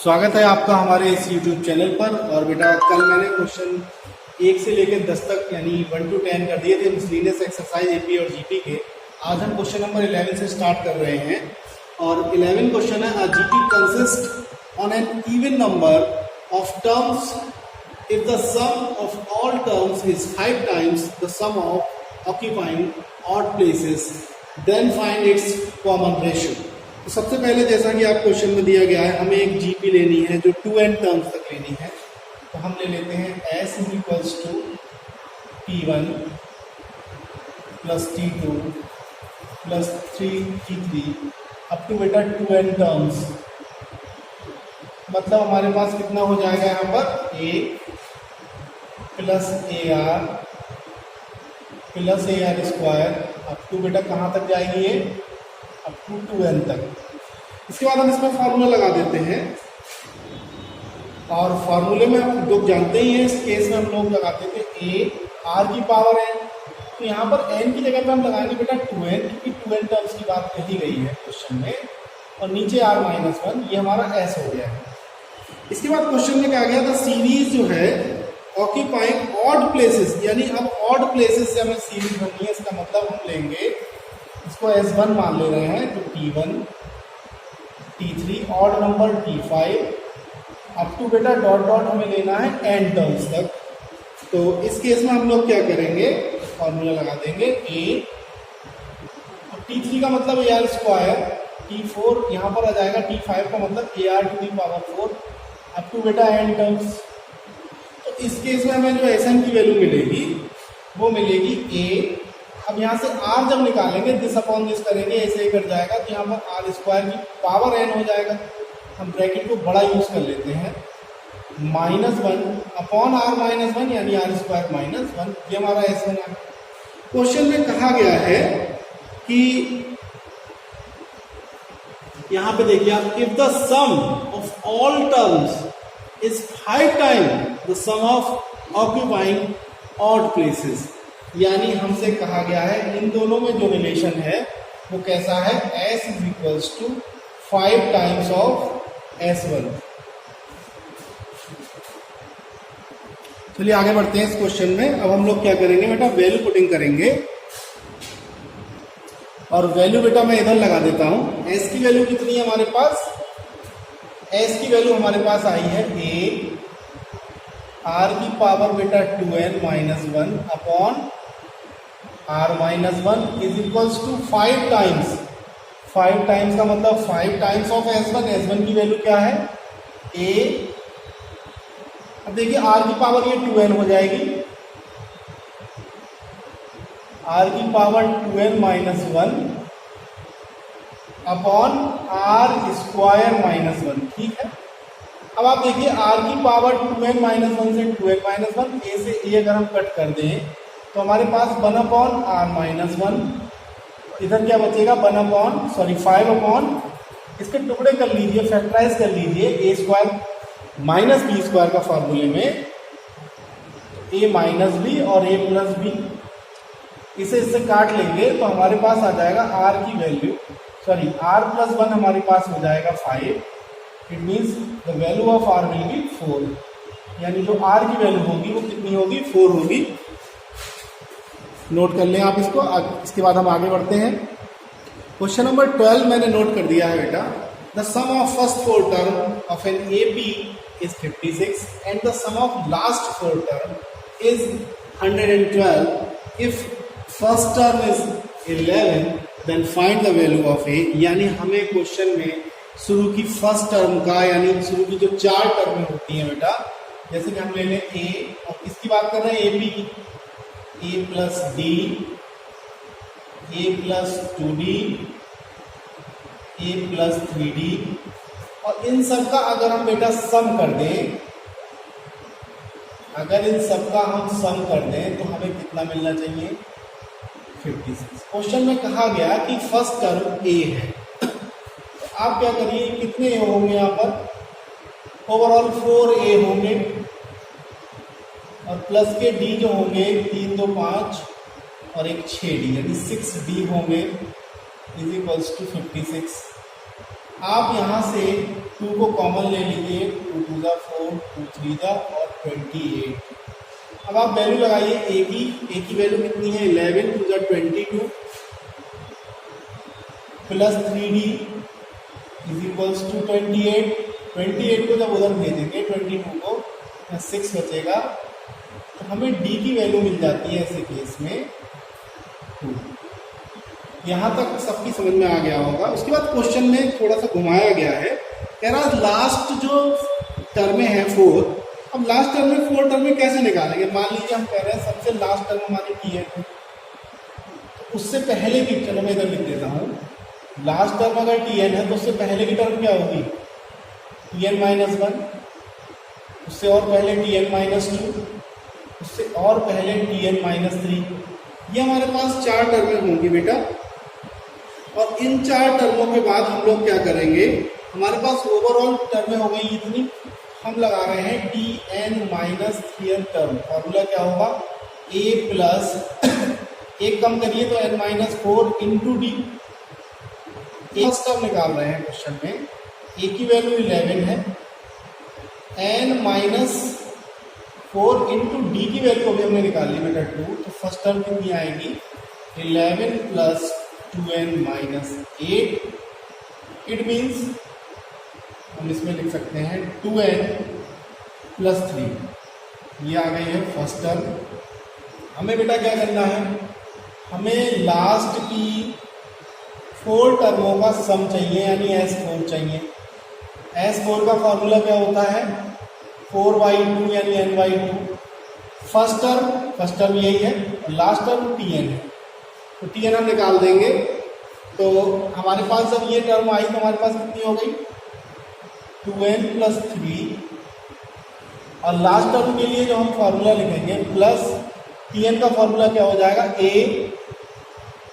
स्वागत है आपका हमारे इस YouTube चैनल पर। और बेटा कल मैंने क्वेश्चन 1 से लेकर 10 तक यानी 1 to 10 कर दिए थे मिसलेनियस एक्सरसाइज एपी और जीपी के। आज हम क्वेश्चन नंबर 11 से स्टार्ट कर रहे हैं और 11 क्वेश्चन है अ GP consist on an even number of terms if the sum of all terms is 5 times the sum of occupying odd places then find its common ratio। तो सबसे पहले जैसा कि आप क्वेश्चन में दिया गया है हमें एक जीपी लेनी है जो 2n टर्म्स तक लेनी है। तो हम ले लेते हैं s is equals to t1 plus t2 plus 3t3 up to बेटा 2n टर्म्स। मतलब हमारे पास कितना हो जाएगा यहाँ पर a plus A R square up to बेटा कहाँ तक जाएगी ये अप टू 2n तक। इसके बाद हम इसमें फॉर्मूला लगा देते हैं और फॉर्मूले में हम लोग जानते ही हैं, इस केस में हम लोग लगाते थे a r की पावर n। तो यहाँ पर n की जगह पे हम लगाएंगे बेटा 2n क्योंकि 2n टर्म्स की बात कही गई है क्वेश्चन में और नीचे r माइनस 1 ये हमारा s हो गया है। इसके बाद क्वेश्चन में क्या गया था सीरीज जो है ऑक्यूपाइंग ऑड प्लेसेस यानी अब ऑड प्लेसेस से हमें सीरीज बननी है। इसका मतलब हम लेंगे इसको S1 मान ले रहे हैं तो T1 T3 odd number T5 up to बेटा डॉट डॉट हमें लेना है n टर्म्स तक। तो इस केस में हम लोग क्या करेंगे फॉर्मूला लगा देंगे a T3 का मतलब AR स्क्वायर T4 यहाँ पर आ जाएगा T5 का मतलब AR to the power 4 up to बेटा n टर्म्स। तो इस केस में हमें जो Sn की वैल्यू मिलेगी वो मिलेगी a। अब यहाँ से r जब निकालेंगे दिस अपॉन दिस करेंगे ऐसे ही कट जाएगा तो यहाँ पर r स्क्वायर की पावर n हो जाएगा। हम ब्रैकेट को बड़ा यूज कर लेते हैं -1 अपॉन r माइनस 1 यानी r स्क्वायर माइनस 1 ये हमारा Sn है। क्वेश्चन में कहा गया है कि यहाँ पे देखिए आप if the sum of all terms is 5 times the sum of occupying odd places। यानी हमसे कहा गया है इन दोनों में जो रिलेशन है वो कैसा है s is equals to 5 times of s1। चलिए आगे बढ़ते हैं इस क्वेश्चन में। अब हम लोग क्या करेंगे बेटा वैल्यू पुटिंग करेंगे और वैल्यू बेटा मैं इधर लगा देता हूं। s की वैल्यू कितनी है हमारे पास s की वैल्यू हमारे पास आई है a r की पावर बेटा 2n minus 1 upon r minus 1 is equals to 5 times. 5 times का मतलब 5 टाइम्स ऑफ s1। s1 की वैल्यू क्या है a। अब देखिए r की पावर ये 2n हो जाएगी r की power 2n minus 1 upon r square minus 1। ठीक है। अब आप देखिए r की पावर 2n माइनस 1 से 2n माइनस 1 a से a अगर हम कट कर दें तो हमारे पास 1 अपॉन r माइनस 1 इधर क्या बचेगा 5 अपॉन इसके टुकड़े कर लीजिए फैक्टराइज कर लीजिए a square minus B square का फॉर्मूले में a माइनस बी और a प्लस बी इसे इससे काट लेंगे तो हमारे पास आ जाएगा r की वैल्यू r प्लस 1 हमारे पास हो जाएगा 5। It means the value of r will be 4। यानी जो r की वैल्यू होगी वो कितनी होगी 4 होगी। नोट कर लें आप इसको। इसके बाद हम आगे बढ़ते हैं। क्वेश्चन नंबर 12 मैंने नोट कर दिया है बेटा। The sum of first 4 term of an AP is 56 and the sum of last 4 term is 112। If first term is 11 then find the value of a। यानी हमें क्वेश्चन में शुरू की फर्स्ट टर्म का यानी शुरू की जो 4 टर्में होती हैं बेटा जैसे कि हम ले लें a और किसकी बात कर रहे हैं AP की a plus d a plus 2d a plus 3d और इन सब का अगर हम बेटा सम कर दें तो हमें कितना मिलना चाहिए 56। क्वेश्चन में कहा गया कि फर्स्ट टर्म a है तो आप क्या करिए कितने a होंगे यहाँ पर ओवरऑल 4a होंगे और प्लस के d जो होंगे 3 2 5 और एक 6d यानी 6d होंगे इज इक्वल्स टू 56। आप यहाँ से 2 को को कॉमन ले लीजिए, 2 2 ज़ा 4, 2 3 ज़ा और 28। अब आप वैल्यू लगाइए ए की वैल्यू कितनी है, 11 2 ज़ा 22 plus 3d is equals to 28। 28 को जब उधर भेजेंगे 22 को 6 बचेगा, तो हमें d की वैल्यू मिल जाती है ऐसे केस में 2। यहाँ तक सबकी समझ में आ गया होगा। उसके बाद क्वेश्चन में थोड़ा सा घुमाया गया है, कह रहा लास्ट जो टर्में हैं 4, अब लास्ट टर्म में 4 टर्में कैसे निकालेंगे। मान लीजिए हम कह रहे हैं सबसे लास्ट टर्म हमारी टी है, तो उससे पहले की, चलो मैं इधर लिख देता हूँ, लास्ट टर्म अगर टी एन है तो उससे पहले की टर्म क्या होगी, टी एन माइनस 1, उससे और पहले टी एन माइनस 2, उससे और पहले टी एन माइनस 3। ये हमारे पास 4 टर्में होंगी बेटा। और इन 4 टर्मों के बाद हम लोग क्या करेंगे, हमारे पास ओवरऑल टर्में हो गई इतनी, हम लगा रहे हैं T N minus 3 term. Formula क्या होगा, ए प्लस एक कम करिए तो N minus 4 into D. First term निकाल रहे हैं क्वेश्चन में, ए की वैल्यू 11 है, एन माइनस 4 इंटू डी की वैल्यू अभी हमने निकाली बेटा 2, तो फर्स्ट टर्म कितनी आएगी, 11 plus 2n minus 8। It means हम इसमें लिख सकते हैं 2n प्लस 3। ये आ गई है फर्स्ट टर्म। हमें बेटा क्या करना है, हमें लास्ट की 4 टर्मों का सम चाहिए, यानी S4 चाहिए। S4 का फॉर्मूला क्या होता है, 4/2 यानी n/2। फर्स्ट टर्म यही है, लास्ट टर्म Tn है, तो Tn हम निकाल देंगे। तो हमारे पास जब ये टर्म आई तो हमारे पास कितनी हो गई, 2n प्लस 3, और लास्ट टर्म के लिए जो हम फॉर्मूला लिखेंगे प्लस Tn का फॉर्मूला क्या हो जाएगा, a,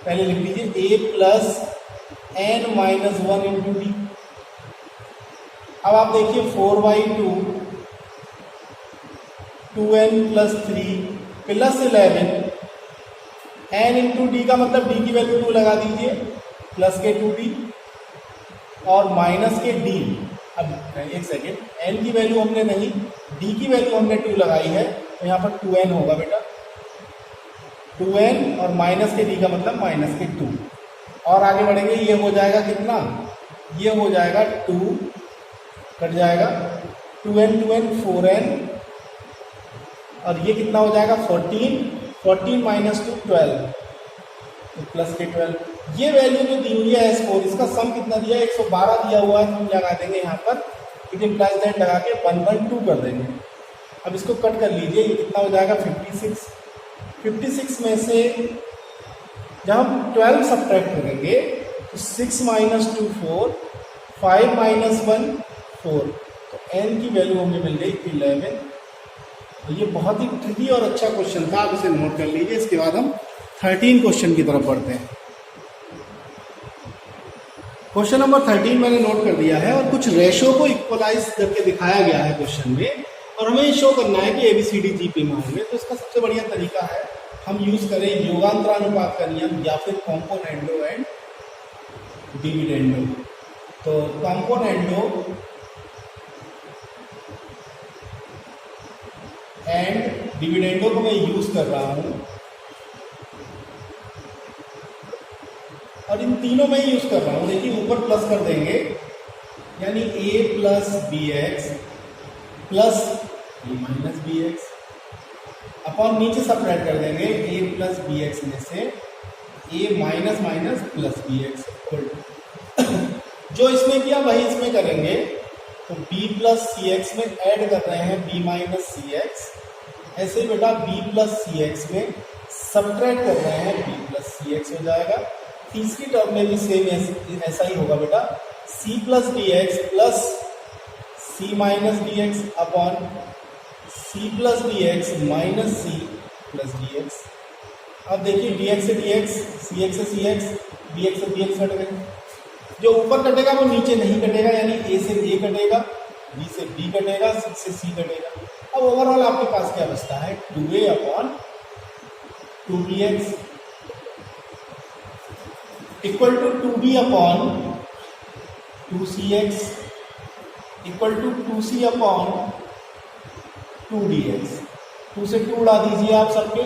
पहले लिख लीजिए a plus n minus 1 into D. अब आप देखिए 4/2 2n plus 3 plus 11 n into D का मतलब d की वैल्यू 2 लगा दीजिए, प्लस के 2d और माइनस के d। अब एक सेकेंड, n की वैल्यू हमने नहीं, d की वैल्यू हमने 2 लगाई है, तो यहाँ पर 2n होगा बेटा, 2n और माइनस के d का मतलब माइनस के 2। और आगे बढ़ेंगे, ये हो जाएगा कितना, ये हो जाएगा 2 कट जाएगा, 2n 4n, और ये कितना हो जाएगा 14 माइनस 2 12, तो प्लस के 12। ये वैल्यू जो दी हुई है S4, इसका सम कितना दिया है, 112 दिया हुआ है, तो हम लगा देंगे यहाँ पर, इट इम्प्लाइज दैट लगा के 1/2 कर देंगे। अब इसको कट कर लीजिए, ये कितना हो जाएगा 56 में से जब हम 12 सब्ट्रैक्ट करेंगे तो 6 माइनस 2 4, 5 माइनस 1 4, तो n की वैल्यू हमें मिल गई 11। तो ये बहुत ही ट्रिकी और अच्छा क्वेश्चन था, आप इसे नोट कर लीजिए। इसके बाद हम 13 क्वेश्चन की तरफ बढ़ते हैं। क्वेश्चन नंबर 13 मैंने नोट कर दिया है, और कुछ रेशो को इक्वलाइज करके दिखाया गया है क्वेश्चन में, और हमें ये शो करना है कि ABCD GP में होंगे। तो इसका सबसे बढ़िया तरीका है हम यूज करें योगांतरानुपात का नियम या फिर कॉम्पोनेंडो एंड डिविडेंडो। तो कॉम्पोनेंडो एंड डिविडेंडो को मैं यूज कर रहा हूं, और इन तीनों में यूज कर रहा हूं। देखिए ऊपर प्लस कर देंगे, यानी a plus B X plus A minus B X, upon नीचे सब्ट्रैक्ट कर देंगे a प्लस बी एक्स में से a minus minus plus B X. जो इसमें किया वही इसमें करेंगे, तो b प्लस सी एक्स में ऐड कर रहे हैं b माइनस सी एक्स, ऐसे बेटा b प्लस सी एक्स में सब्ट्रैक्ट कर रहे हैं b प्लस सी एक्स हो जाएगा। तीसरी टर्म में भी सेम ऐसा ही होगा बेटा, c plus D x plus c minus D x upon c plus D x minus c plus D X. अब देखिए डी एक्स से डी एक्स, सी एक्स से सी एक्स, डी एक्स से डी एक्स कट गए। जो ऊपर कटेगा वो नीचे नहीं कटेगा, यानी a से a कटेगा, b से b कटेगा, c से c कटेगा। अब ओवरऑल आपके पास क्या बचता है, 2a upon 2bx equal to 2b upon 2cx equal to 2c upon 2dx। 2 से 2 उड़ा दीजिए आप सबके।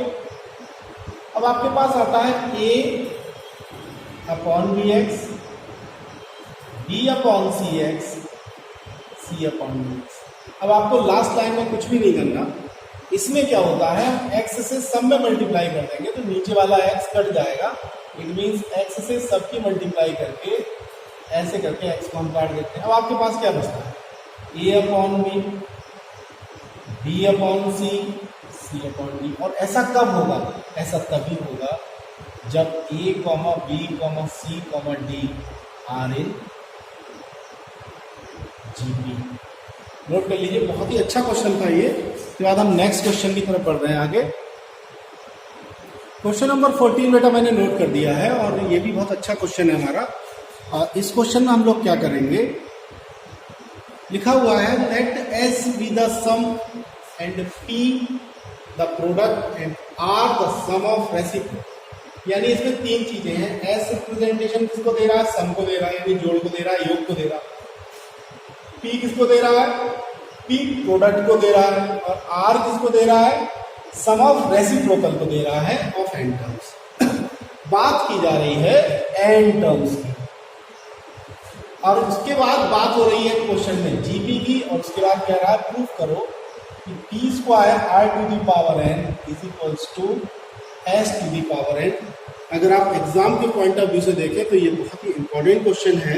अब आपके पास आता है a upon B X, b upon C X, c upon D X. अब आपको लास्ट लाइन में कुछ भी नहीं करना। इसमें क्या होता है, x से सब में मल्टीप्लाई कर देंगे तो नीचे वाला x कट जाएगा। इट मीन्स x से सब की मल्टीप्लाई करके ऐसे करके x को हम काट देते हैं। अब आपके पास क्या बचता है, a upon B, b upon C, c upon D. और ऐसा कब होगा, ऐसा तभी होगा जब a, b, c, d are in GP. नोट कर लीजिए, बहुत ही अच्छा क्वेश्चन था ये। इसके बाद हम नेक्स्ट क्वेश्चन की तरफ बढ़ रहे हैं आगे। क्वेश्चन नंबर 14 बेटा मैंने नोट कर दिया है और ये भी बहुत अच्छा क्वेश्चन है हमारा। इस क्वेश्चन में हम लोग क्या करेंगे, लिखा हुआ है let S be the sum and P the product and R the sum of reciprocal. यानी इसमें तीन चीजें हैं। एस रिप्रेजेंटेशन किसको दे रहा है, सम को दे रहा है, यानी जोड़ को दे रहा है, योग को दे रहा है। पी किसको दे रहा है, पी प्रोडक्ट को दे रहा है। और आर किसको दे रहा है, सम ऑफ रेसिप्रोकल को दे रहा है ऑफ एन टर्म्स। बात की जा रही है एन टर्म्स की। और उसके बाद बात हो रही है क्वेश्चन में जीपी की। और उसके बाद कह रहा है प्रूफ करो कि P square R to the power N is equals to S to the power N. अगर आप एग्जाम के पॉइंट ऑफ व्यू से देखें तो ये बहुत ही इंपॉर्टेंट क्वेश्चन है।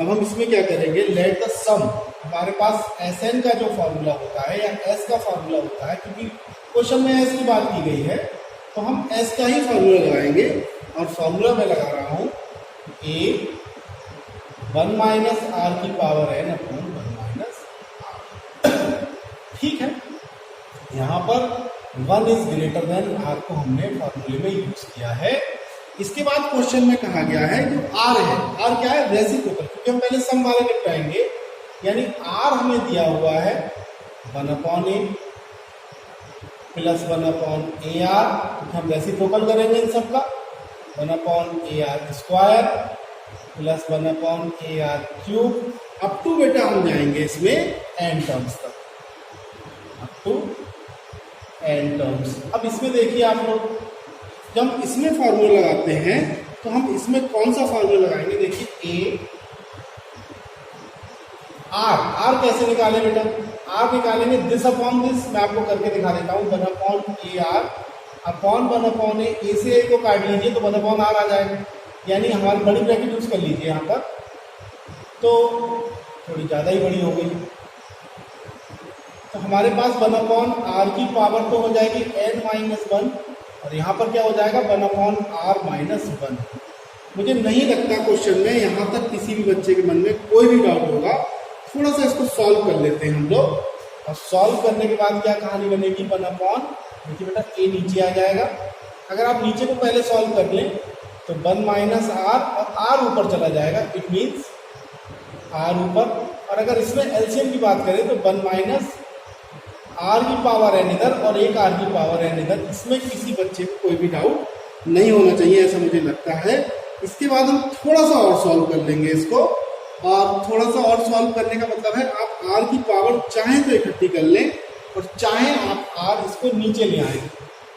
अब हम इसमें क्या करेंगे, लेट द सम, हमारे पास एस एन का जो फॉर्मूला होता है या एस का फॉर्मूला होता है, क्योंकि क्वेश्चन में एस की बात की गई है तो हम एस का ही फॉर्मूला लगाएंगे। और फॉर्मूला मैं लगा रहा हूं ए 1 माइनस आर की power N upon 1 minus R. ठीक है, यहां पर 1 इज ग्रेटर देन आर को हमने फॉर्मूले में यूज किया है। इसके बाद क्वेश्चन में कहा गया है जो आर है, आर क्या है, रेसिप्रोकल, क्योंकि हम पहले सम वाले निपटाएंगे। यानी आर हमें दिया हुआ है 1 upon A plus 1 upon A R, हम रेसिप्रोकल करेंगे इन सबका। 1 upon A R square plus 1 upon A R cube. Up to बेटा हम जाएंगे इसमें एन टर्म्स तक, अप टू एन टर्म्स। अब इसमें देखिए आप लोग, जब इसमें फॉर्मूला लगाते हैं तो हम इसमें कौन सा फॉर्मूला लगाएंगे, देखिए ए आर। आर कैसे निकालें बेटा, आर निकालेंगे दिस अपॉन दिस। मैं आपको करके दिखा देता हूँ, 1 upon A R upon 1 upon A से ए को काट लीजिए तो 1 अपॉन आर आ जाएगा। यानी हमारी बड़ी ब्रैकेट यूज कर लीजिए यहाँ पर, तो थोड़ी ज़्यादा ही बड़ी हो गई। तो हमारे पास 1 अपॉन आर की पावर तो हो जाएगी n माइनस 1, और यहाँ पर क्या हो जाएगा 1 अपॉन आर माइनस 1। मुझे नहीं लगता क्वेश्चन में यहाँ तक किसी भी बच्चे के मन में कोई भी डाउट होगा। थोड़ा सा इसको सॉल्व कर लेते हैं हम लोग। और सॉल्व करने के बाद क्या कहानी बनेगी, 1 अपॉन, देखिए बेटा ए नीचे आ जाएगा। अगर आप नीचे को पहले सॉल्व कर लें तो 1 माइनस आर और आर ऊपर चला जाएगा, इट मीन्स आर ऊपर। और अगर इसमें एलसीएम की बात करें तो 1 माइनस आर की पावर एन इधर और एक आर की पावर एन इधर। इसमें किसी बच्चे को कोई भी डाउट नहीं होना चाहिए, ऐसा मुझे लगता है। इसके बाद हम थोड़ा सा और सॉल्व कर लेंगे इसको। और थोड़ा सा और सॉल्व करने का मतलब है आप आर की पावर चाहें तो इकट्ठी कर लें और चाहें आप आर इसको नीचे ले आए।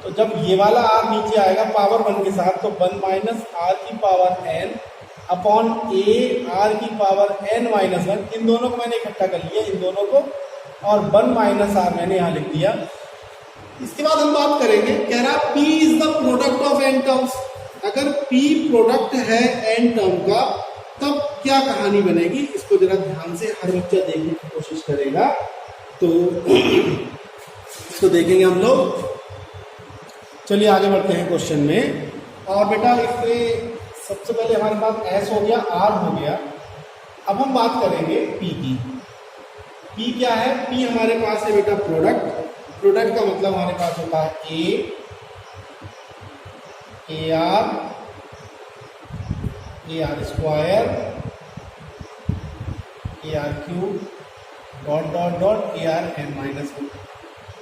तो जब ये वाला आर नीचे आएगा पावर 1 के साथ तो 1 माइनस आर की power N upon A R की पावर एन माइनस 1। इन दोनों को मैंने इकट्ठा कर लिया, इन दोनों को, और 1 माइनस आर मैंने यहाँ लिख दिया। इसके बाद हम बात करेंगे, कह रहा P is the product of N terms. अगर P प्रोडक्ट है एन टर्म का तब क्या कहानी बनेगी, इसको जरा ध्यान से हर बच्चा देखने की कोशिश करेगा तो इसको देखेंगे हम लोग। चलिए आगे बढ़ते हैं क्वेश्चन में। और बेटा इसमें सबसे पहले हमारे पास एस हो गया, आर हो गया। अब हम बात करेंगे पी की। पी क्या है, पी हमारे पास है बेटा प्रोडक्ट। प्रोडक्ट का मतलब हमारे पास होता है A R square, A R cube, dot dot dot A R N minus 1।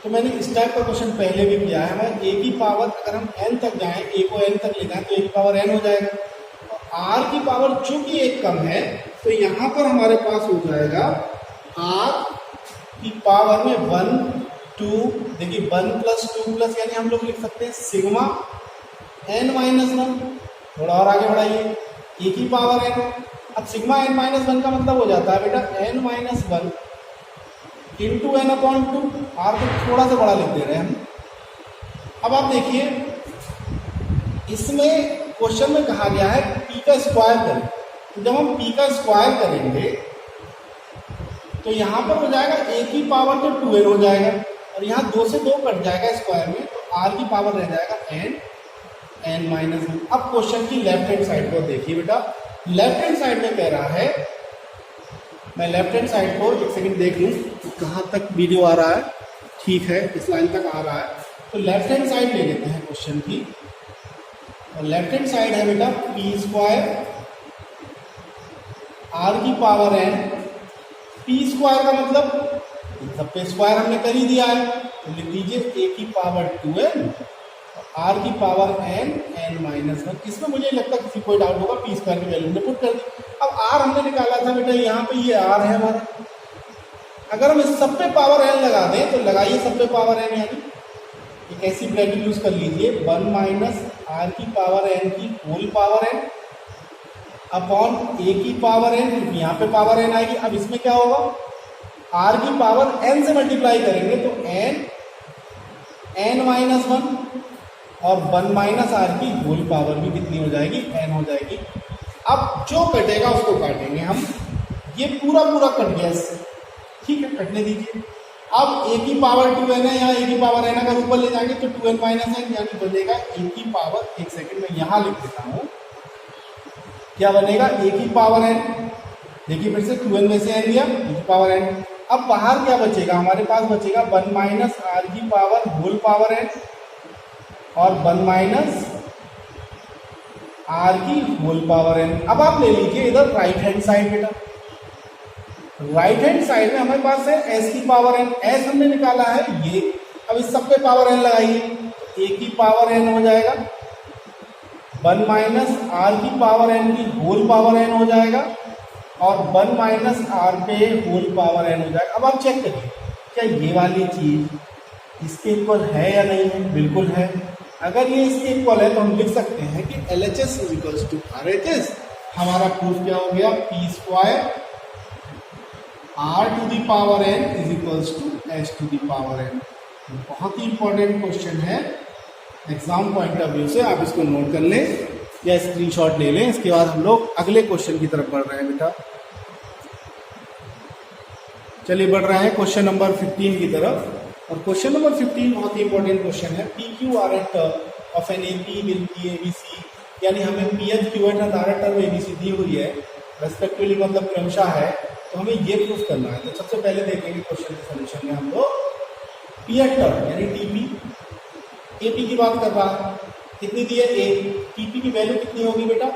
तो मैंने इस टाइप का क्वेश्चन पहले भी किया है। हमें ए की पावर, अगर हम एन तक जाएं, ए को एन तक ले जाएं तो ए की पावर एन हो जाएगा। और आर की पावर चूंकि एक कम है तो यहाँ पर हमारे पास हो जाएगा आर की पावर में 1 2, देखिए 1 प्लस 2 प्लस, यानी हम लोग लिख सकते हैं सिग्मा n माइनस 1। थोड़ा और आगे बढ़ाइए, ए की पावर n। अब सिग्मा n माइनस 1 का मतलब हो जाता है बेटा n minus 1 into N upon 2। R को थोड़ा सा बड़ा लिख दे रहे हैं हम। अब आप देखिए, इसमें क्वेश्चन में कहा गया है p का स्क्वायर करें। तो जब हम p का स्क्वायर करेंगे तो यहाँ पर हो जाएगा a की पावर तो 2n हो जाएगा, और यहाँ 2 से 2 कट जाएगा स्क्वायर में, तो r की पावर रह जाएगा n माइनस 1। अब क्वेश्चन की लेफ्ट हैंड साइड को देखिए बेटा। लेफ्ट हैंड साइड में कह रहा है, मैं लेफ्ट हैंड साइड को एक सेकंड देख लूँ कहाँ तक वीडियो आ रहा है। ठीक है, इस लाइन तक आ रहा है। तो लेफ्ट हैंड साइड ले लेते हैं क्वेश्चन की, और लेफ्ट हैंड साइड है बेटा पी स्क्वायर आर की पावर n। पी स्क्वायर का मतलब सब पे स्क्वायर हमने कर ही दिया है, तो लिख दीजिए a की पावर 2n और r की पावर n माइनस 1। इसमें मुझे लगता है किसी कोई डाउट होगा, पी स्क्वायर की वैल्यू हमने पुट कर दी। अब r हमने निकाला था बेटा, यहाँ पे ये r है हमारा। अगर हम इस सब पे पावर n लगा दें तो लगाइए सब पे पावर n, यानी एक ऐसी ब्रैकेट यूज कर लीजिए 1 माइनस r की पावर n की whole power n upon a की पावर n, क्योंकि यहाँ पे पावर n आएगी। अब इसमें क्या होगा, r की पावर n से मल्टीप्लाई करेंगे तो n माइनस 1 और 1 माइनस r की होल पावर भी कितनी हो जाएगी, n हो जाएगी। अब जो कटेगा उसको काटेंगे हम। ये पूरा पूरा कट गया इससे, ठीक है, कटने दीजिए। अब a की पावर 2n है, यहाँ a की पावर n अगर ऊपर ले जाएंगे तो 2n माइनस n, यानी बनेगा a की पावर, एक सेकंड में यहाँ लिख देता हूँ, क्या बनेगा a की पावर n। देखिए फिर से 2n में से n लिया, a की पावर n। अब बाहर क्या बचेगा, हमारे पास बचेगा 1 माइनस r की पावर होल पावर n और 1 माइनस r की होल पावर n। अब आप ले लीजिए इधर राइट हैंड साइड बेटा। राइट हैंड साइड में हमारे पास है s की पावर n, s हमने निकाला है ये। अब इस सब पे पावर n लगाइए, a की पावर n हो जाएगा 1 माइनस r की पावर n की होल पावर n हो जाएगा और 1 माइनस r पे होल पावर n हो जाएगा। अब आप चेक करिए क्या ये वाली चीज इसके इक्वल है या नहीं है। बिल्कुल है। अगर ये इसके इक्वल है तो हम लिख सकते हैं कि LHS is equals to RHS। हमारा प्रूफ क्या हो गया, p square r to the power n is equals to s to the power n। बहुत ही इंपॉर्टेंट क्वेश्चन है एग्जाम पॉइंट ऑफ व्यू से, आप इसको नोट कर लें या स्क्रीनशॉट ले लें। इसके बाद हम लोग अगले क्वेश्चन की तरफ बढ़ रहे हैं बेटा। चलिए बढ़ रहे हैं क्वेश्चन नंबर 15 की तरफ। और क्वेश्चन नंबर 15 बहुत ही इंपॉर्टेंट क्वेश्चन है। P Q R at of an A P will be A B C, यानी हमें P H Q at R at A B C दी हुई है, रेस्पेक्टिवली मतलब क्रमशः है, तो हमें ये प्रूफ करना है। तो सबसे पहले देखेंगे क्वेश्चन के सोल्यूशन में हम लोग पी एट टर्म यानी टीपी, एपी की बात कर रहा है, कितनी दी है ए, टीपी की वैल्यू कितनी होगी बेटा,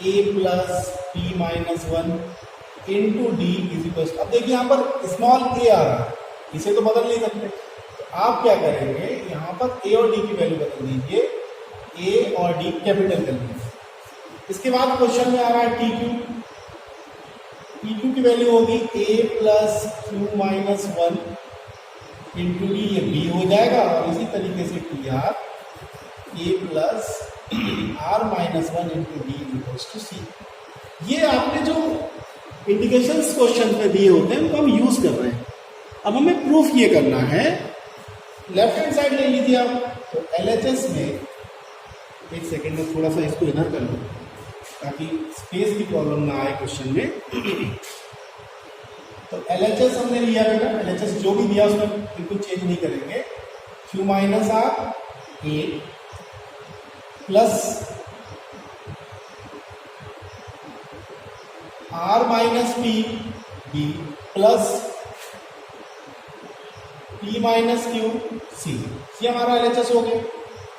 A plus P minus 1 into D is equal. अब देखिए यहाँ पर स्मॉल ए आ रहा है, इसे तो बदल नहीं सकते, तो आप क्या करेंगे यहाँ पर ए और डी की वैल्यू बदल दीजिए, ए और डी कैपिटल कर लीजिए। इसके बाद क्वेश्चन में आ रहा है टी क्यू, टी क्यू की वैल्यू होगी A plus Q minus 1 into D, ये बी हो जाएगा, और इसी तरीके से T R A plus R minus 1 into D equals to C. ये आपने जो इंडिकेशंस क्वेश्चन पे दिए होते हैं उनको हम यूज कर रहे हैं। अब हमें प्रूफ ये करना है, लेफ्ट हैंड साइड ले लीजिए आप। तो LHS में, एक सेकेंड में थोड़ा सा इसको इधर कर लो ताकि स्पेस की प्रॉब्लम ना आए क्वेश्चन में। तो LHS हमने लिया बेटा, LHS जो भी दिया उसमें बिल्कुल चेंज नहीं करेंगे। Q minus R A plus R minus P B plus P minus Q C, ये हमारा LHS हो गया।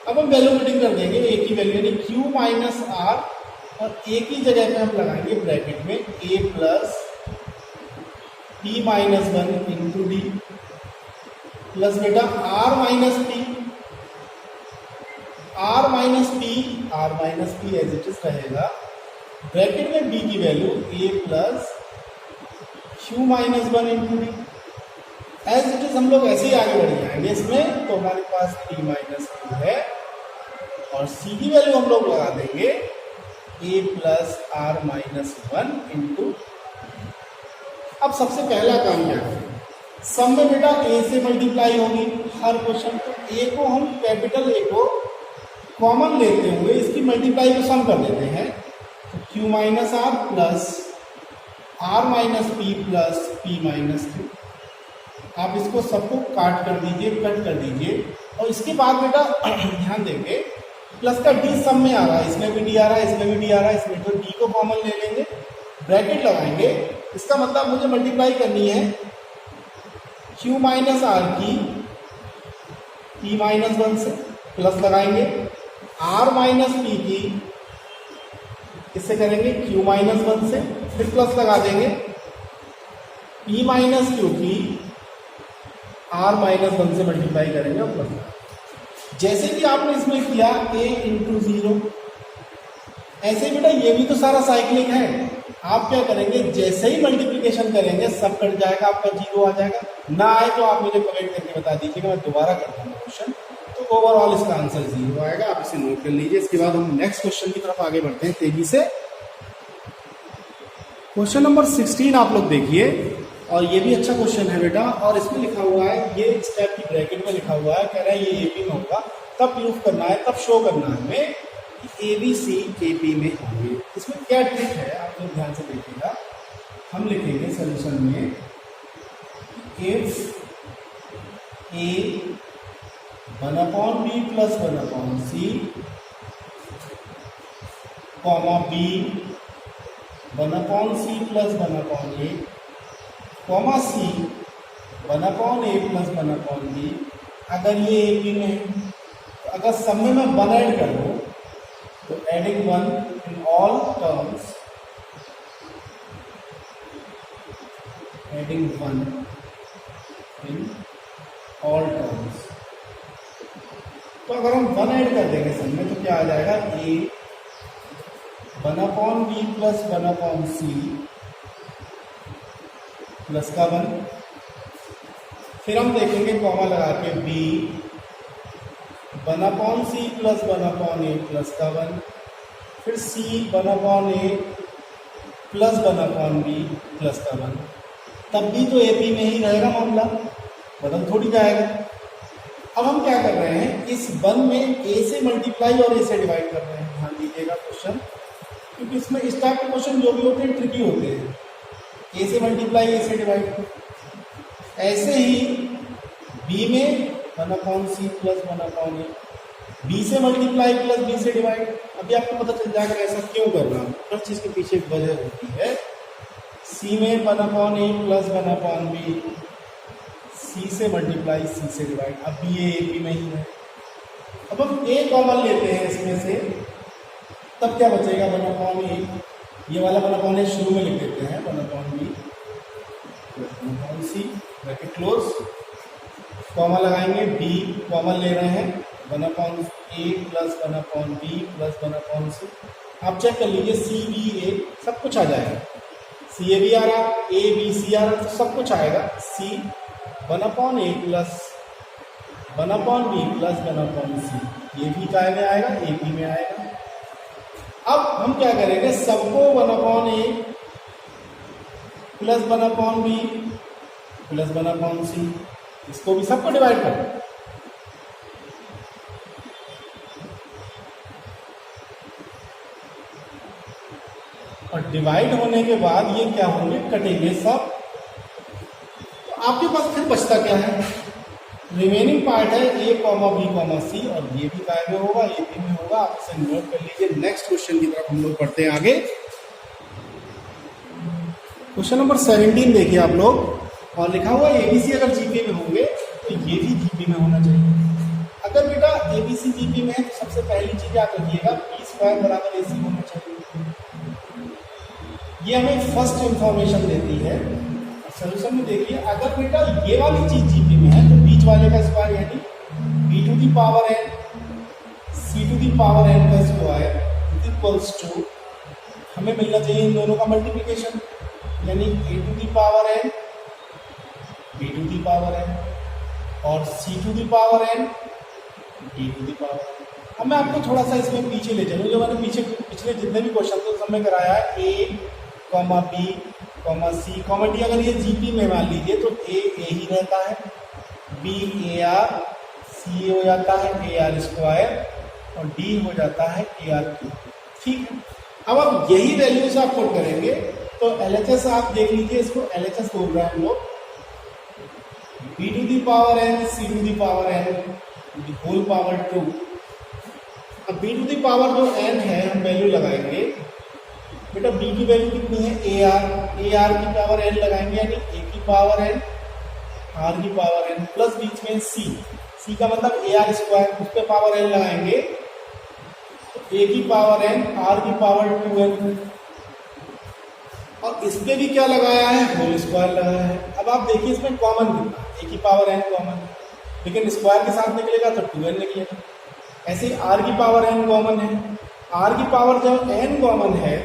अब हम वैल्यू पुटिंग कर देंगे ए की वैल्यू, यानी Q माइनस आर, और ए की जगह पे हम लगाएंगे ब्रैकेट में A plus P minus 1 into D plus बेटा R minus P, R minus P as it is रहेगा, ब्रैकेट में बी की value A plus Q minus one into D. As it is हम लोग ऐसे ही आगे बढ़ जाएंगे इसमें, तो हमारे पास P माइनस Q है और C की वैल्यू हम लोग लगा देंगे A plus R minus one into. अब सबसे पहला काम क्या करें, सम में बेटा A से मल्टीप्लाई होगी हर क्वेश्चन, तो A को हम कैपिटल A को कॉमन लेते हुए इसकी मल्टीप्लाई को सम कर देते हैं। तो Q minus R plus R minus P plus P minus Q. आप इसको सबको काट कर दीजिए, कट कर दीजिए, और इसके बाद बेटा ध्यान देंगे प्लस का डी सम में आ रहा है, इसमें भी डी आ रहा है, इसमें भी डी आ रहा है, इसमें तो डी को कॉमन ले लेंगे, ब्रैकेट लगाएंगे। इसका मतलब मुझे मल्टीप्लाई करनी है Q माइनस आर की P माइनस वन से, प्लस लगाएंगे, R माइनस पी की इससे करेंगे Q माइनस वन से, फिर प्लस लगा देंगे, P माइनस क्यू की R माइनस वन से मल्टीप्लाई करेंगे और प्लस। जैसे कि आपने इसमें किया A इंटू जीरो, ऐसे बेटा ये भी तो सारा साइक्लिक है। आप क्या करेंगे, जैसे ही मल्टीप्लिकेशन करेंगे सब कट जाएगा, आपका जीरो आ जाएगा। ना आए तो आप मुझे कमेंट करके बता दीजिएगा, मैं दोबारा करता हूँ क्वेश्चन। तो ओवरऑल इसका आंसर जीरो आएगा, आप इसे नोट कर लीजिए। इसके बाद हम नेक्स्ट क्वेश्चन की तरफ आगे बढ़ते हैं तेजी से। क्वेश्चन नंबर 16 आप लोग देखिए, और ये भी अच्छा क्वेश्चन है बेटा, और इसमें लिखा हुआ है, ये स्टेप की ब्रैकेट में लिखा हुआ है, कह रहा है ये एपी में होगा, तब प्रूफ करना है, तब शो करना है हमें कि एबीसी एपी में होंगे। इसमें क्या ट्रिक है आप लोग ध्यान से देखिएगा। हम लिखेंगे सोल्यूशन में if A one upon B plus one upon C comma B one upon C plus one upon A comma C one upon A plus one upon B. अगर ये ए बी में है, तो अगर सब में मैं वन ऐड कर दूँ तो adding one in all terms, adding one in all terms, तो अगर हम वन ऐड कर देंगे सब में तो क्या आ जाएगा, A one upon B plus one upon C plus का वन। फिर हम देखेंगे कॉमा लगा के B one upon C plus one upon A plus का वन, फिर C one upon A plus one upon B plus का वन। तब भी तो एपी में ही रहेगा मामला, बदल थोड़ी जाएगा। अब हम क्या कर रहे हैं, इस वन में ए से मल्टीप्लाई और ए से डिवाइड कर रहे हैं। ध्यान दीजिएगा क्वेश्चन, क्योंकि इसमें इस टाइप के क्वेश्चन जो भी होते हैं ट्रिकी होते हैं। ए से मल्टीप्लाई ए से डिवाइड, ऐसे ही बी में one upon C plus one upon A, B से मल्टीप्लाई प्लस बी से डिवाइड। अभी आपको पता चल जाएगा ऐसा क्यों कर रहा हूँ, हर चीज़ के पीछे एक वजह होती है। सी में one upon A plus one upon B, सी से मल्टीप्लाई सी से डिवाइड। अब बी ए बी में ही है, अब हम ए कॉमन लेते हैं इसमें से, तब क्या बचेगा, वन अपॉन ए, ये वाला वन अपॉन ए शुरू में लिख देते हैं, one upon B one upon C bracket close, comma लगाएंगे, बी कॉमन ले रहे हैं, one upon A plus one upon B plus one upon C. आप चेक कर लीजिए, सी बी ए सब कुछ आ जाएगा, सी ए भी आ रहा, ए बी सी आ रहा, तो सब कुछ आएगा। C one upon A plus one upon B plus one upon C, ये भी काय में आएगा, ए बी में आएगा। अब हम क्या करेंगे, सबको one upon A plus one upon B plus one upon C, इसको भी सबको डिवाइड करें। और डिवाइड होने के बाद ये क्या होंगे, कटेंगे सब। तो आपके पास फिर बचता क्या है, रिमेनिंग पार्ट है ए कॉमा बी कॉमा सी, और ये भी काय में होगा, ए बी में होगा। आप इसे नोट कर लीजिए। नेक्स्ट क्वेश्चन की तरफ हम लोग पढ़ते हैं आगे। क्वेश्चन नंबर 17 देखिए आप लोग, और लिखा हुआ है एबीसी अगर जीपी में होंगे तो ये भी जीपी में होना चाहिए। अगर बेटा एबीसी जीपी में है तो सबसे पहली चीज आप रखिएगा, बी स्क्वायर बराबर एसी होना चाहिए। ये हमें फर्स्ट इंफॉर्मेशन देती है। सोल्यूशन में देखिए, अगर बेटा ये वाली चीज जीपी में है तो बीच वाले का स्क्वायर यानी B to the power N C to the power N का स्क्वायर इक्वल्स टू, हमें मिलना चाहिए इन दोनों का मल्टीप्लिकेशन। यानी a to the power n, b to the power n और c to the power n, d to the power n। अब मैं आपको थोड़ा सा इसमें पीछे ले चलूँ, जो मैंने पिछले जितने भी क्वेश्चन थे उस समय कराया है a, b, c, d। अगर ये जीपी में मान लीजिए तो a ही रहता है, b ar, c हो जाता है ar स्क्वायर और d हो जाता है ar क्यूब। ठीक है, अब आप यही वैल्यूज आप पुट करेंगे तो LHS आप देख लीजिए, इसको LHS बोल रहे हैं हम लोग, b to the power n, c to the power n whole power 2। अब b टू दी पावर जो n है हम वैल्यू लगाएंगे, बेटा b की वैल्यू कितनी है ar की पावर n लगाएंगे, यानी a की पावर n r की पावर n प्लस बीच में c का मतलब ar स्क्वायर, उस पर पावर n लगाएंगे तो a की पावर n r की पावर 2n और इस पे भी क्या लगाया है, होल स्क्वायर लगाया है। अब आप देखिए इसमें कॉमन कितना, a की पावर n कॉमन, लेकिन स्क्वायर के साथ निकलेगा तो 2n निकलेगा। ऐसे ही r की पावर n कॉमन है, r की पावर जब n कॉमन है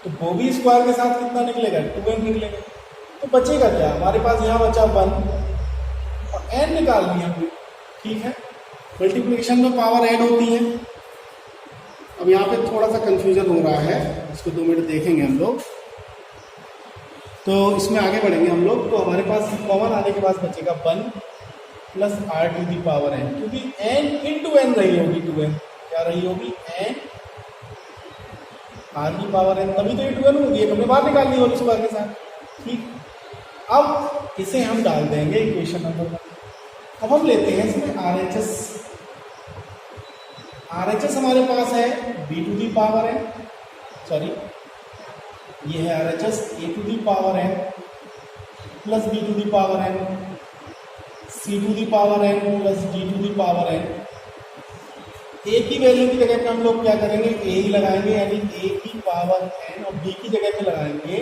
तो वो भी स्क्वायर के साथ कितना निकलेगा, 2n निकलेगा। तो बचेगा क्या, हमारे पास यहाँ बचा 1 और n निकाल लिया हमने। ठीक है, मल्टीप्लिकेशन में पावर ऐड होती है। अब यहाँ पे थोड़ा सा कंफ्यूजन हो रहा है, इसको 2 मिनट देखेंगे हम लोग, तो इसमें आगे बढ़ेंगे हम लोग। तो हमारे पास कॉमन आने के बाद बचेगा 1 plus r to the power n, क्योंकि n इंटू n रही होगी, 2n क्या रही होगी, n r की पावर n, तभी तो ये 2n होगी, एक हमने बाहर निकाल ली होल स्क्वायर के साथ। ठीक, अब इसे हम डाल देंगे इक्वेशन नंबर 1। अब हम लेते हैं इसमें RHS हमारे पास है b to the power n, sorry ये है RHS a to the power n plus b to the power n, c to the power n plus d to the power n। a की value की जगह पे हम लोग क्या करेंगे, a ही लगाएंगे, यानी a की पावर n, और b की जगह पे लगाएंगे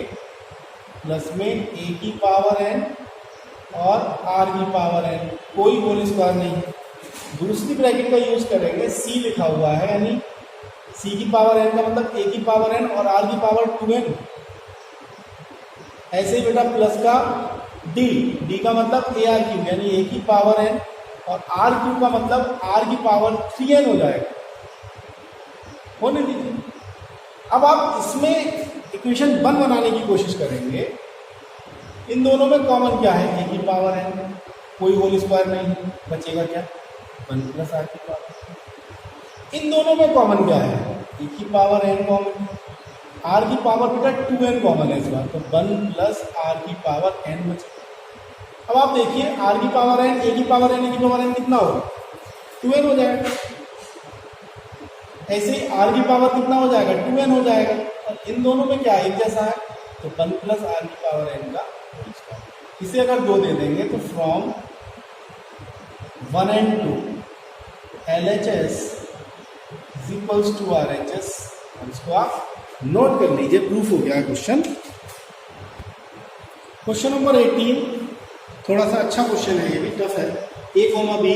प्लस में a की पावर n और r की पावर n, कोई होल स्क्वायर नहीं है। दूसरी ब्रैकेट का यूज करेंगे, c लिखा हुआ है, यानी c की पावर n का मतलब a की पावर n और r की पावर 2n। ऐसे ही बेटा प्लस का d का मतलब ar क्यूब, यानी a की पावर n और r क्यूब का मतलब r की पावर 3n हो जाएगा। होने दीजिए। अब आप इसमें इक्वेशन 1 बनाने की कोशिश करेंगे, इन दोनों में कॉमन क्या है, a की पावर n, कोई होल स्क्वायर नहीं, बचेगा क्या, 1 प्लस r की पावर। इन दोनों में कॉमन क्या है, a की पावर n कॉमन, r की पावर बेटा 2n कॉमन है इस बार, तो 1 प्लस r की पावर n बचेगा। अब आप देखिए r की पावर n, a की पावर n, a की पावर n कितना होगा, 2n हो जाएगा। ऐसे ही r की पावर कितना हो जाएगा, 2n हो जाएगा। और इन दोनों में क्या एक जैसा है, तो 1 प्लस r की पावर n का होल स्क्वायर। इसे अगर 2 दे देंगे तो from 1 and 2 LHS is equals to RHS, इसको आप नोट कर लीजिए, प्रूफ हो गया क्वेश्चन। क्वेश्चन नंबर 18 थोड़ा सा अच्छा क्वेश्चन है, ये भी टफ है, a, b।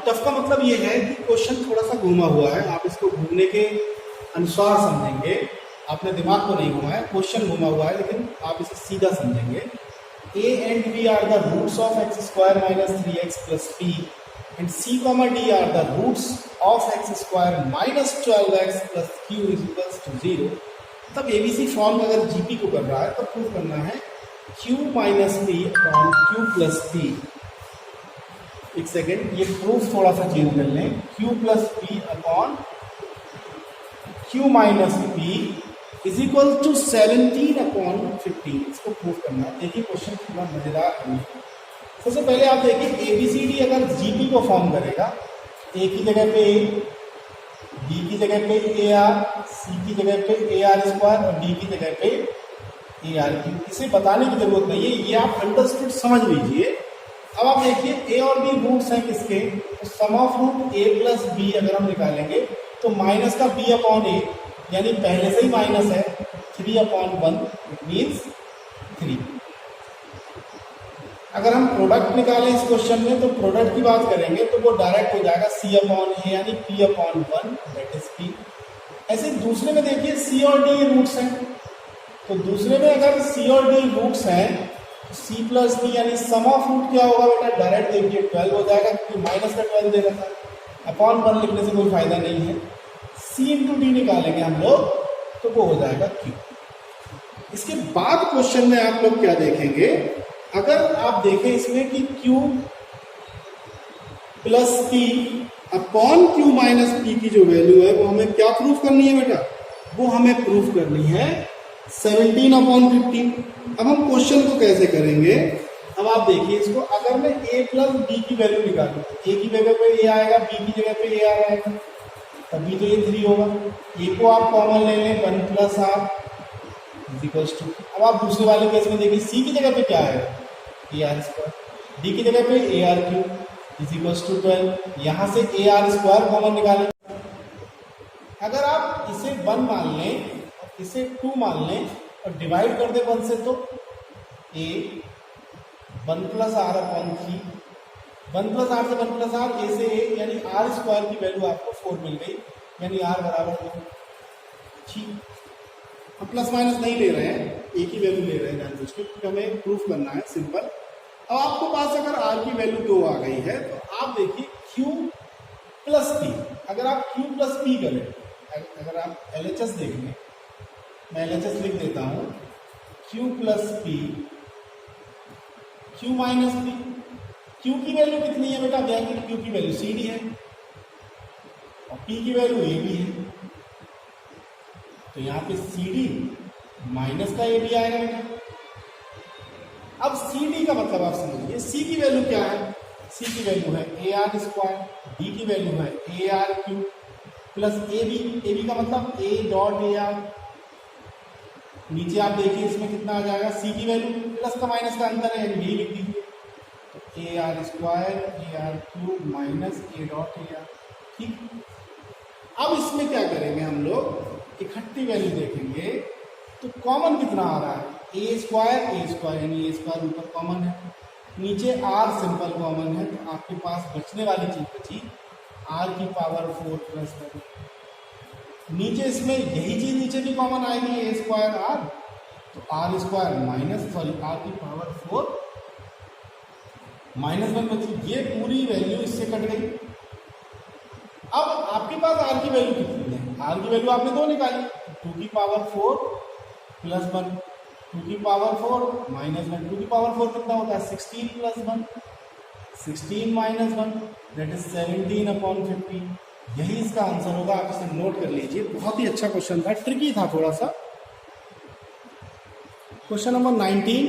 टफ का मतलब ये है कि क्वेश्चन थोड़ा सा घूमा हुआ है, आप इसको घूमने के अनुसार समझेंगे, आपने दिमाग को नहीं घुमाया, क्वेश्चन घुमा हुआ है लेकिन आप इसे सीधा समझेंगे। a and b are the roots of x square minus 3x plus p and c comma d are the roots of x square minus 12x plus q is equals to 0। तब abc form अगर gp को कर रहा है तो prove करना है q minus p upon q plus p। एक सेकेंड, ये प्रूफ थोड़ा सा चेंज कर लें, q plus p upon q minus p is equal to 17 upon 15, इसको प्रूव करना है। देखिए क्वेश्चन कितना मजेदार है। सबसे पहले आप देखिए ABCD अगर जीपी को फॉर्म करेगा, ए की जगह पे a, बी की जगह पे AR, सी की जगह पे AR स्क्वायर और डी की जगह पे AR क्यूब। इसे बताने की जरूरत नहीं है, ये आप अंडरस्टूड समझ लीजिए। अब आप देखिए a और b रूट्स हैं किसके, तो sum of root a plus B अगर हम निकालेंगे तो माइनस का b अपॉन a, यानी पहले से ही माइनस है, 3 अपॉन 1 इट मीन्स 3। अगर हम प्रोडक्ट निकालें इस क्वेश्चन में तो प्रोडक्ट की बात करेंगे तो वो डायरेक्ट हो जाएगा c अपॉन a, यानी p upon 1 that is p। ऐसे दूसरे में देखिए c और d रूट्स हैं, तो दूसरे में अगर सी और डी रूट्स हैं, सी प्लस डी यानी सम ऑफ रूट क्या होगा बेटा, डायरेक्ट देखिए 12 हो जाएगा क्योंकि माइनस का 12 दे रखा है, अपॉन 1 लिखने से कोई फायदा नहीं है। सी इंटू डी निकालेंगे हम लोग तो वो हो जाएगा क्यू। इसके बाद क्वेश्चन में आप लोग क्या देखेंगे, अगर आप देखें इसमें कि Q plus P upon Q minus P की जो वैल्यू है वो हमें क्या प्रूफ करनी है बेटा, वो हमें प्रूफ करनी है 17 अपॉन 15। अब हम क्वेश्चन को कैसे करेंगे, अब आप देखिए इसको, अगर मैं a प्लस बी की वैल्यू निकालूं, a की जगह पे a आएगा, b की जगह पे a आ जाएगा, तभी तो ये 3 होगा। a को आप कॉमन ले लें, 1 प्लस आर इक्वल्स टू। अब आप दूसरे वाले केस में देखिए c की जगह पे क्या है, ए आर स्क्वायर, d की जगह पे A R Q is equals to 12। यहाँ से ए आर स्क्वायर कॉमन निकालें। अगर आप इसे 1 मान लें, इसे 2 मान लें और डिवाइड कर दे 1 से, तो a 1 plus R upon 3, 1 plus R से 1 प्लस आर, a से a यानी आर स्क्वायर की वैल्यू आपको 4 मिल गई, यानी आर बराबर 2। ठीक, हम प्लस माइनस नहीं ले रहे हैं, a की वैल्यू ले रहे हैं जानबूझ के, क्योंकि हमें प्रूफ करना है, सिंपल। अब आपको पास अगर r की वैल्यू 2 आ गई है तो आप देखिए q प्लस p, अगर आप q प्लस p करें, अगर आप LHS देखेंगे, मैं LHS लिख देता हूं, q plus p, q minus p, q की वैल्यू कितनी है बेटा, q की वैल्यू सी डी है और p की वैल्यू ए बी है, तो यहाँ पे सी डी माइनस का ए बी आएगा बेटा। अब सी डी का मतलब आप समझिए, सी की वैल्यू क्या है, सी की वैल्यू है ए आर स्क्वायर, डी की वैल्यू है A R Q plus A B का मतलब ए डॉट ए आर। नीचे आप देखिए इसमें कितना आ जाएगा, सी की वैल्यू प्लस का माइनस का अंतर है, यही लिख दीजिए, तो ए R square A R Q minus A dot A are. ठीक, अब इसमें क्या करेंगे हम लोग, इकट्ठी वैल्यू देखेंगे तो कॉमन कितना आ रहा है, ए स्क्वायर यानी ए स्क्वायर ऊपर कॉमन है, नीचे आर सिंपल कॉमन है, तो आपके पास बचने वाली चीज बची आर की पावर 4 प्लस 1। नीचे इसमें यही चीज नीचे भी कॉमन आएगी, ए स्क्वायर आर, तो आर स्क्वायर माइनस आर की पावर 4 माइनस 1 बची, ये पूरी वैल्यू इससे कट गई। अब आपके पास आर की वैल्यू कितनी है, आर की वैल्यू आपने 2 निकाली, 2 की पावर 4 प्लस 1, 2 की पावर 4 माइनस 1, 2 की पावर 4 कितना होता है 16 plus 1, 16 minus 1 that is 17 upon 15। यही इसका आंसर होगा, आप इसे नोट कर लीजिए। बहुत ही अच्छा क्वेश्चन था, ट्रिकी था थोड़ा सा। क्वेश्चन नंबर 19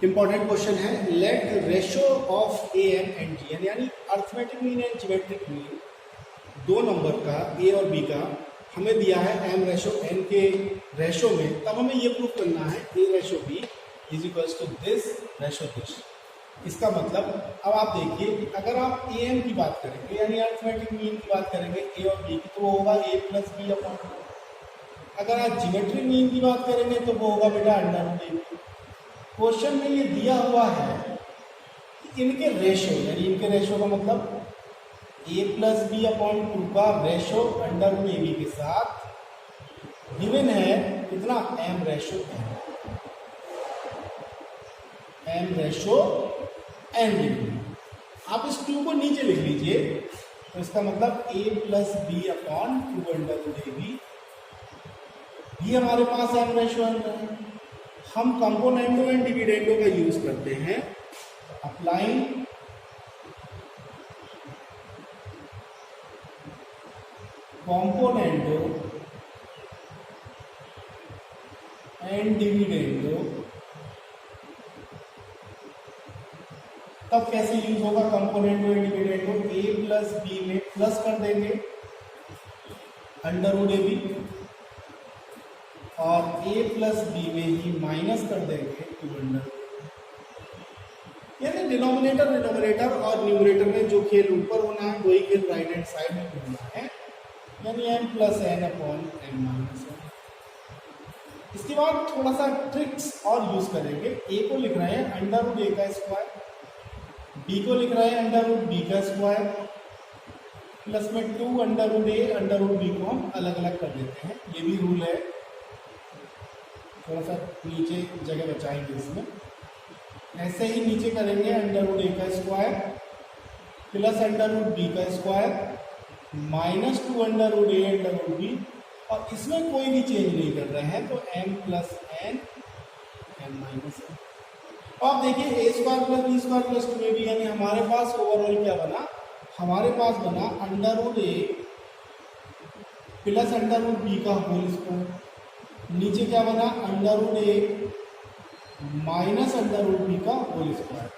इंपॉर्टेंट क्वेश्चन है, let ratio of A and G यानी arithmetic mean and geometric mean, दो नंबर का ए और बी का हमें दिया है एम रेशो एन के रेशो में, तब हमें ये प्रूव करना है A ratio B is equals to this ratio this. इसका मतलब अब आप देखिए कि अगर आप ए एम की बात करेंगे यानी अर्थमेटिक मीन की बात करेंगे ए और बी की, तो वो होगा ए प्लस बी अपॉन। अगर आप ज्योमेट्रिक मीन की बात करेंगे तो वो होगा बेटा अंडर रूट ए। क्वेश्चन में ये दिया हुआ है कि इनके रेशो यानी इनके रेशो का मतलब ए प्लस बी अपॉन 2 का ratio under root A B के साथ गिवन है कितना, M ratio M ratio N given. आप इस 2 को नीचे लिख लीजिए, तो इसका मतलब A plus B upon 2 under root A B, ये हमारे पास एम रेशो एन है। हम कंपोनेंटो एंड डिविडेंडो का यूज करते हैं, अप्लाइंग componendo and dividendo, तब कैसे यूज होगा componendo and dividendo, A plus B में प्लस कर देंगे अंडर रूट ए बी और ए प्लस बी में ही माइनस कर देंगे 2 अंडर, यानी डिनोमिनेटर और न्यूमरेटर में जो खेल ऊपर होना है वही खेल राइट हैंड साइड में होना है, यानी M plus N upon M minus N. इसके बाद थोड़ा सा ट्रिक्स और यूज करेंगे। ए को लिख रहे हैं अंडर रूट ए का स्क्वायर, बी को लिख रहे हैं अंडर रूट बी का स्क्वायर, प्लस में 2 under root A under root B को हम अलग अलग कर देते हैं, ये भी रूल है। थोड़ा सा नीचे जगह बचाएंगे इसमें। ऐसे ही नीचे करेंगे अंडर रूट ए का square plus under root B का square minus 2 under root A under root B, और इसमें कोई भी चेंज नहीं कर रहे हैं तो m plus N M minus N. अब देखिए A square plus B square plus 2ab, यानी हमारे पास ओवरऑल क्या बना, हमारे पास बना under root A plus under root B का होल स्क्वायर, नीचे क्या बना under root A minus under root B का होल स्क्वायर।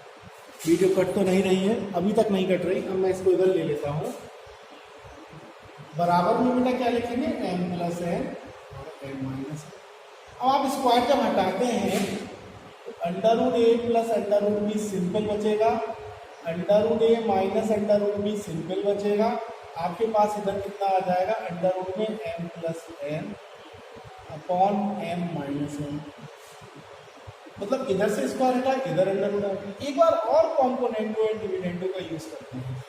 वीडियो कट तो नहीं रही है, अभी तक नहीं कट रही, अब मैं इसको इधर ले लेता हूँ। बराबर में बेटा क्या लिखेंगे m प्लस एन और m माइनस एन। अब आप स्क्वायर जब हटाते हैं तो under root A plus under root B simple बचेगा, under root A minus under root B simple बचेगा। आपके पास इधर कितना आ जाएगा अंडर रूट में m plus N upon m minus N, मतलब इधर से स्क्वायर हटा इधर अंडर रूट आ गया। एक बार और कॉम्पोनेंटो एंड डिविडेंडो का यूज करते हैं,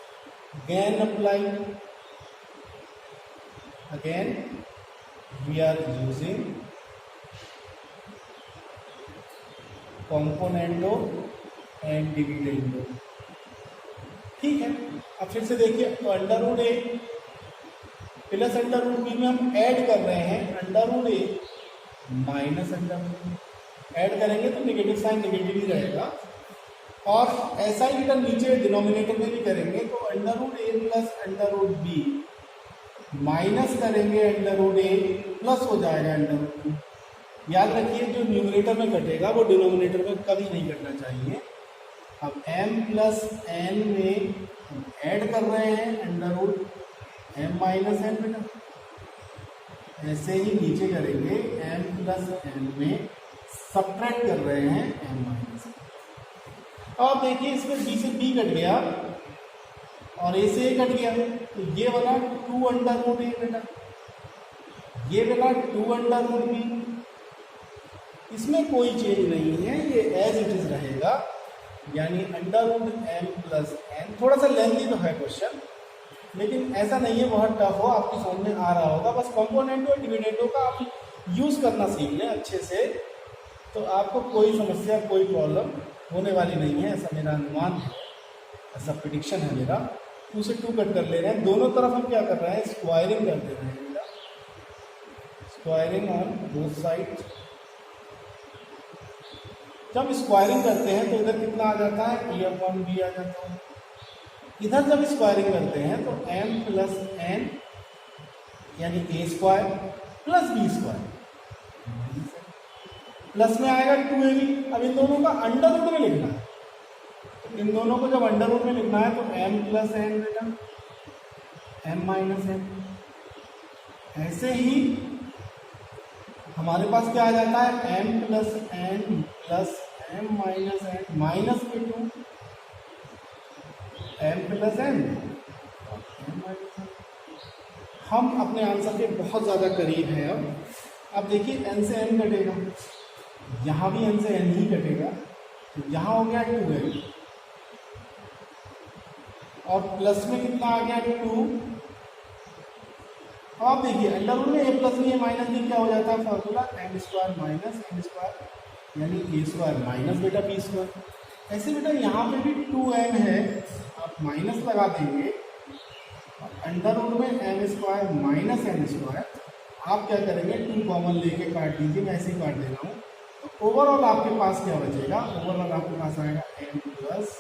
again apply, again we are using componendo and dividendo. ठीक है, अब फिर से देखिए तो under root A plus under root B में हम ऐड कर रहे हैं under root A minus under root B, add करेंगे तो नेगेटिव साइन नेगेटिव ही रहेगा। और ऐसा ही बेटा नीचे डिनोमिनेटर में भी करेंगे तो under root A plus under root B minus करेंगे अंडर रूट ए प्लस हो जाएगा अंडर रूट बी। याद रखिए जो न्यूमरेटर में कटेगा वो डिनोमिनेटर में कभी नहीं कटना चाहिए। अब m प्लस एन में हम ऐड कर रहे हैं under root m minus N बेटा, ऐसे ही नीचे करेंगे m प्लस एन में सब्ट्रैक्ट कर रहे हैं m माइनस एन। अब देखिए इसमें b से b कट गया और a से a कट गया, तो ये बना 2 अंडर रूट a बेटा, ये बना 2 अंडर रूट b, इसमें कोई चेंज नहीं है, ये एज इट इज रहेगा, यानी under root m plus N. थोड़ा सा लेंथी तो है क्वेश्चन, लेकिन ऐसा नहीं है बहुत टफ हो, आपकी समझ में आ रहा होगा। बस कॉम्पोनेंटो और डिविडेंडो का आप यूज करना सीख लें अच्छे से, तो आपको कोई समस्या कोई प्रॉब्लम होने वाली नहीं है, ऐसा मेरा अनुमान है, ऐसा प्रिडिक्शन है मेरा। 2 से 2 कट कर ले रहे हैं, दोनों तरफ हम क्या कर रहे हैं स्क्वायरिंग कर दे रहे हैं, स्क्वायरिंग ऑन बोथ साइड। जब स्क्वायरिंग करते हैं तो इधर कितना आ जाता है a अपॉन बी आ जाता है, इधर जब स्क्वायरिंग करते हैं तो m प्लस एन यानी a square plus B square, plus में आएगा 2ab। अब इन दोनों का अंडर रूट में लिखना है, तो इन दोनों को जब अंडर रूट में लिखना है तो m प्लस एन बेटा m माइनस एन। ऐसे ही हमारे पास क्या आ जाता है m plus N plus m minus N minus में 2 m plus N m minus N. हम अपने आंसर के बहुत ज़्यादा करीब हैं। अब देखिए n से n कटेगा, यहाँ भी n से n ही कटेगा, तो यहाँ हो गया 2n और प्लस में कितना आ गया 2। अब देखिए अंडर रूट में a plus B minus B क्या हो जाता है formula m square minus n square यानी a स्क्वायर माइनस बेटा b स्क्वायर। ऐसे बेटा यहाँ पे भी 2m है, आप माइनस लगा देंगे, अंडर रूट में m square minus n square. आप क्या करेंगे 2 कॉमन लेके काट दीजिए, मैं ऐसे ही काट दे रहा हूँ। तो ओवरऑल आपके पास क्या बचेगा, ओवरऑल आपके पास आएगा m plus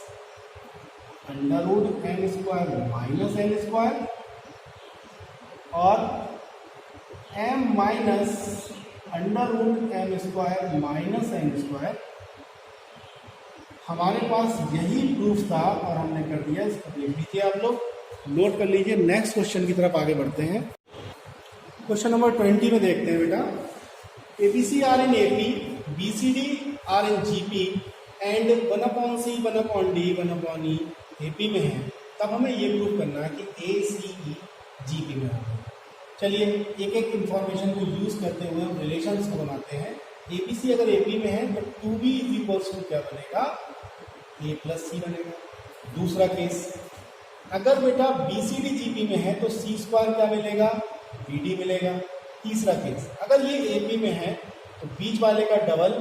under root m square minus n square और m minus under root m square minus n square. हमारे पास यही प्रूफ था और हमने कर दिया, इसको लिख लीजिए आप लोग, नोट कर लीजिए। नेक्स्ट क्वेश्चन की तरफ आगे बढ़ते हैं। क्वेश्चन नंबर 20 में देखते हैं बेटा, ABC are in AP, BCD are in GP and 1/C 1/D 1/E AP में है, तब हमें ये प्रूव करना है कि ACE GP में होगा। चलिए एक एक इंफॉर्मेशन को यूज करते हुए हम रिलेशंस को बनाते हैं। ABC अगर AP में है तो 2B इज इक्वल्स टू क्या बनेगा, A प्लस C बनेगा। दूसरा केस, अगर बेटा BCD GP में है तो C स्क्वायर क्या मिलेगा, BD मिलेगा। तीसरा केस, अगर ये AP में है तो बीच वाले का डबल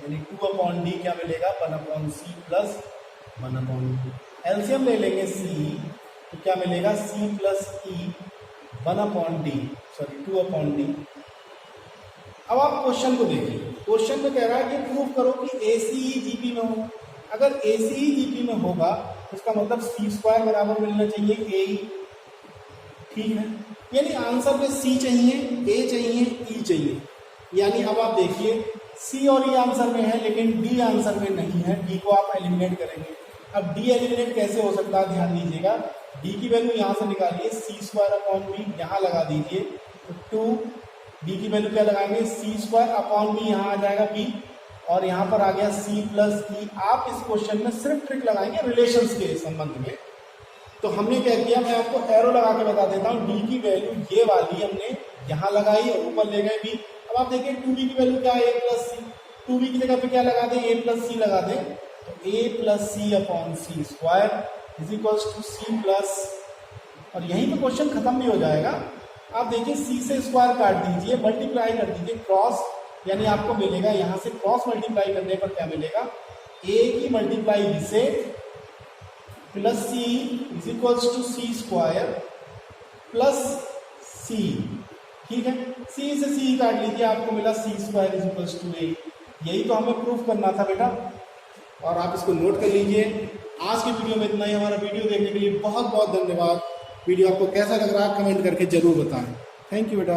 यानी 2/d क्या मिलेगा 1/c प्लस 1/d। एलसीएम ले लेंगे c तो क्या मिलेगा c plus e 1/d sorry 2/d। अब आप क्वेश्चन को देखिए, क्वेश्चन में कह रहा है कि प्रूव करो कि ACE-GP में हो। अगर ACE-GP में होगा तो इसका मतलब c² बराबर मिलना चाहिए AE, ठीक है। यानी आंसर में C चाहिए, A चाहिए, E चाहिए। यानी अब आप देखिए C और E आंसर में है लेकिन D आंसर में नहीं है, D को आप एलिमिनेट करेंगे। अब D एलिमिनेट कैसे हो सकता है ध्यान दीजिएगा, D की वैल्यू यहाँ से निकालिए c²/b यहाँ लगा दीजिए तो 2 D की वैल्यू क्या लगाएंगे c²/b यहाँ आ जाएगा b और यहाँ पर आ गया c प्लस e। आप इस क्वेश्चन में सिर्फ ट्रिक लगाएंगे रिलेशंस के संबंध में। तो हमने क्या किया, मैं आपको एरो लगा के बता देता हूँ। D की वैल्यू ये वाली हमने यहाँ लगाई और ऊपर ले गए b। अब आप देखिए 2b की वैल्यू क्या है a प्लस c, 2b की जगह पे क्या लगा दें a प्लस c लगा दें तो a प्लस c/c² is equals to c plus, और यहीं पे क्वेश्चन खत्म भी हो जाएगा। आप देखिए c से स्क्वायर काट दीजिए, मल्टीप्लाई कर दीजिए क्रॉस, यानी आपको मिलेगा यहाँ से क्रॉस मल्टीप्लाई करने पर क्या मिलेगा a की मल्टीप्लाई b से plus c is equals to c² plus c, ठीक है। c से c काट लीजिए, आपको मिला c² is equals to a। यही तो हमें प्रूफ करना था बेटा, और आप इसको नोट कर लीजिए। आज की वीडियो में इतना ही। हमारा वीडियो देखने के लिए बहुत बहुत धन्यवाद। वीडियो आपको कैसा लग रहा है कमेंट करके जरूर बताएं। थैंक यू बेटा।